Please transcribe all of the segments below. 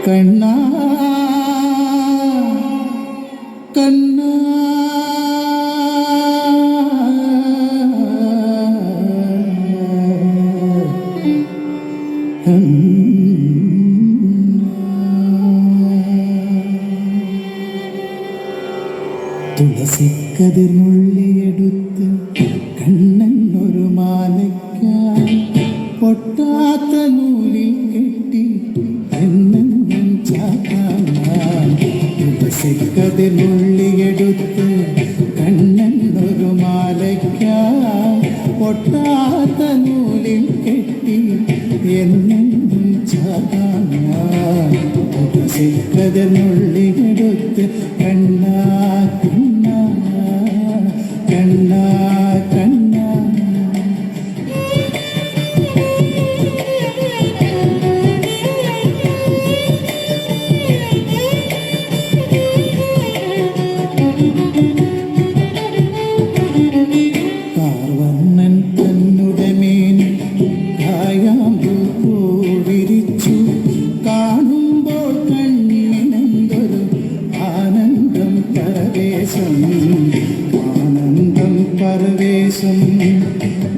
കണ്ണാ കണ്ണാ തുളസിക്കതിർന്നുള്ളിയെടുത്ത് കണ്ണനൊരു മാലയ്ക്കാൻ പൊട്ടാത്ത നൂലിൽ കെട്ടി എന്നെന്നും ചാക്കാൻ. തുളസിക്കതിർന്നുള്ളിയെടുത്ത് കണ്ണനൊരു മാലയ്ക്കാൻ പൊട്ടാത്ത നൂലിൽ കെട്ടി എന്നെന്നും ചാക്കാൻ. തുളസിക്കതിർന്നുള്ളിയെടുത്ത് കണ്ണാ കണ്ണാ കണ്ണാ കണ്ണാ. കാർവർണ്ണൻ തന്നുടെ മേനി കായാമ്പൂ വിരിച്ചു കാണുമ്പോൾ കണ്ണിനെന്തൊരു ആനന്ദം പരവേശം ആനന്ദം പരവേശം.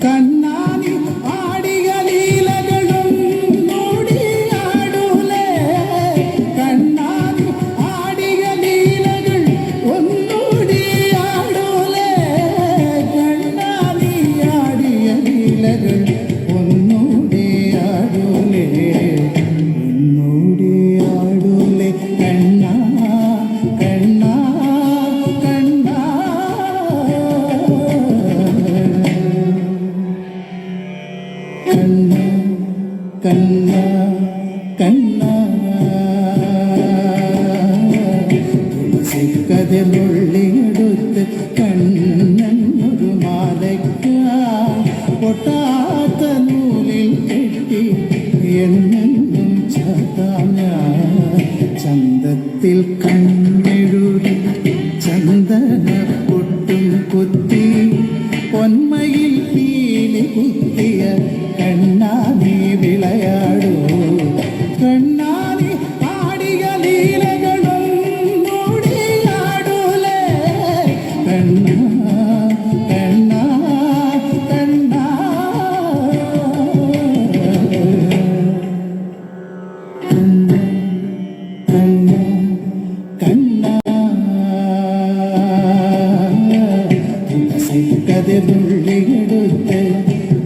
കണ്ണാനി ആടിയ ലീലകളും നോടിയാടൂലേ കണ്ണാനി ആടിയ ലീലകൾ ഒന്നൂടിയാടൂലേ കണ്ണാനി ആടിയ ലീലകൾ ഒന്നൂടിയാടൂലേ ഒന്നൂടിയാടൂലേ കണ്ണാ കണ്ണാ കണ്ണാ കണ്ണാ കണ്ണാ കണ്ണാ. തുളസിക്കതിർന്നുള്ളിയെടുത്ത് കണ്ണനൊരു മാലയ്ക്കാൻ പൊട്ടാത്ത നൂലിൽ കെട്ടി എന്നെന്നും ചാത്താൻ. ചന്തത്തിൽ കണ്ണെഴുതി ചന്ദന പൊട്ടും കുത്തി പൊന്മയിൽ പീലി കുത്തിയ കണ്ണാനി വിളയാടൂ കണ്ണാനി ആടിയ ലീലകളും നോടിയാടൂലേ കണ്ണാ കണ്ണാ കണ്ണാ. കണ്ണാ കണ്ണാ തുളസിക്കതിർന്നുള്ളിയെടുത്ത്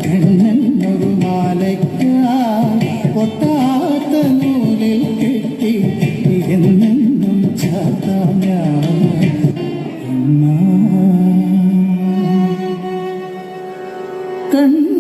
കണ്ണനൊരു മാലയ്ക്കാൻ പൊട്ടാത്ത നൂലിൽ കെട്ടി എന്നെന്നും ചാത്താൻ. കണ്ണാ കണ്ണാ.